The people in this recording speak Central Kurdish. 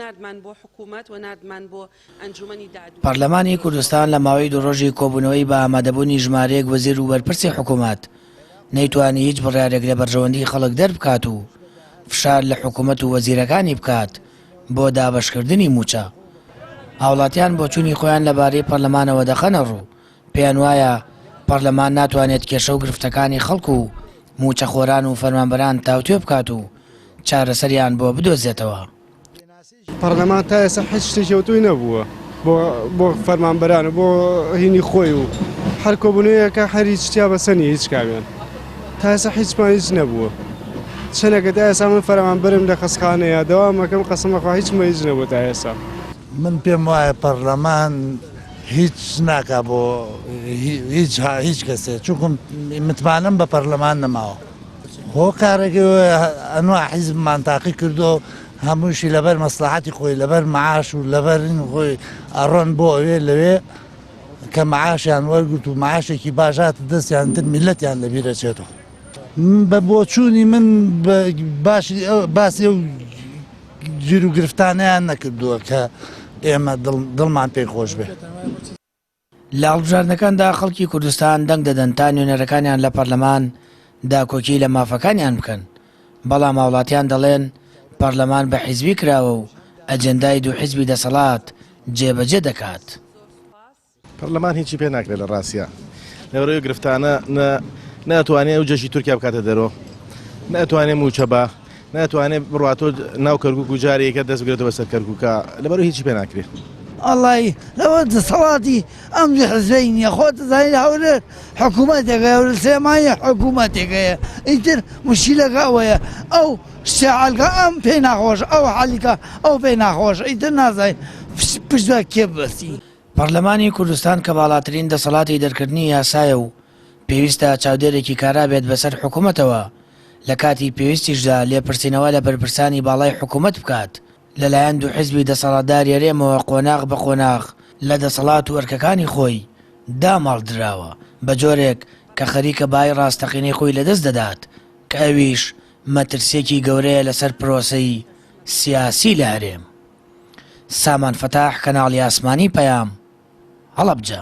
نردمان بۆ حکوومەت و نردمان بۆ ئەنجومەنی دادوەری. پەرلەمانی کوردستان لە ماوەی دوو ڕۆژی کۆبوونەوەی بە ئامادەبوونی ژمارەیەک وەزیر و بەرپرسی حکوومەت نەیتوانی هیچ بڕیارێک لە بەرژەوەندی خەڵک دەربکات و فشار لە حکوومەت و وەزیرەکانی بکات بۆ دابەشکردنی موچە. هاوڵاتیان بۆ چوونی خۆیان لەبارەی پەرلەمانەوە دەخەنە ڕوو، پێیان وایە پەرلەمان ناتوانێت کێشە و گرفتەکانی خەڵک و موچەخۆران و فەرمانبەران تاوتوێ بکات و چارەسەریان بۆ بدۆزێتەوە. پەرلەمان تا ئێستا هیچ شتێکەوتوی نەبووە بۆ فەرمانبەران و بۆ هینی خۆی و هەر کۆبوونەوەیەکە هەر هیچ شتیا بەسەنی هیچ کاوێن تا ئێستا هیچمان هیچ نەبووە. چەنەکە تا ئێستا من فەرمانبەرم لە خەسخانەیە دەوامەکەم قەسەمەخوا هیچمە هیچ نەبووە تا ئێستا. من پێم وایە پەرلەمان هیچ ناکا بۆ هیچ کەسێ چونکم متمانم بە پەرلەمان نەماوە. هۆکارێکی ئەنوا حیزبمان تاقی کردو هەمووشی لەبەر مەسلحەتی خۆی لەبەر معاش و لەبەر خۆی ئەڕۆن بۆ ئەوێ لەوێ کە معاشیان وەرگرت و معاشێکی باشات دەستیان تر میلەتیان لەبیرەچێتەوە. بە بۆچوونی من باسی ئەو گیر و گرفتانیان نەکردووە کە ئێمە دڵمان پێی خۆش بێ. لە هەڵبژاردنەکاندا خەڵکی کوردستان دەنگ دەدەن تا نوێنەرەکانیان لە پەرلەمان داکۆکی لە مافەکانیان بکەن، بەڵام هاوڵاتیان دەڵێن پەرلەمان بە حیزبی کراوە و ئەجەندای دوو حیزبی دەسەڵات جێبەجێ دەکات. پەرلەمان هیچی پێ ناکرێت لە ڕاستیە لەبەرەوەی گرفتانە ناتوانێت ئەو جەشی تورکیا بکاتە دەرەوە، ناتوانێت موچە بە ناتوانێت بڕاتۆ ناو کەرکووک و جارێکە دەست بگرێتەوە بەسەر کەرکووکە لەبەرەوەی هیچی پێ ناکرێت. ئەڵی لەوە دەسەڵاتی ئەم حزبەی نییە خۆت زانین هەورە حکوومەتێکەیە و سێمایە حکوومەتێکەیە ئیتر مشکلەکە ئەوەیە ئەو شعالگە ئەم پێی ناخۆش ئەو حالیکە ئەو پێی ناخۆش ئیتر نازانین پشتوە کێ بەستی. پەرلەمانی کوردستان کە باڵاترین دەسەڵاتی دەرکردنی یاسایە و پێویستە چاودێرێکی کارا بێت بەسەر حکوومەتەوە لە کاتی پێویستیشدا لێپرسینەوە لە بەرپرسانی باڵای حکوومەت بکات. لەلایەن دوو حیزبی دەسەڵاتدار یاریێمەوە قۆناغ بە قۆناغ لە دەسەڵات و ئەرکەکانی خۆی داماڵدراوە بە جۆرێک کە خەریکە بای ڕاستەقینەی خۆی لەدەست دەدات کە ئەویش مەترسێکی گەورەیە لەسەر پرۆسەی سیاسی لە هەرێم. سامان فەتاح، کەناڵی ئاسمانی پەیام، هەڵەبجە.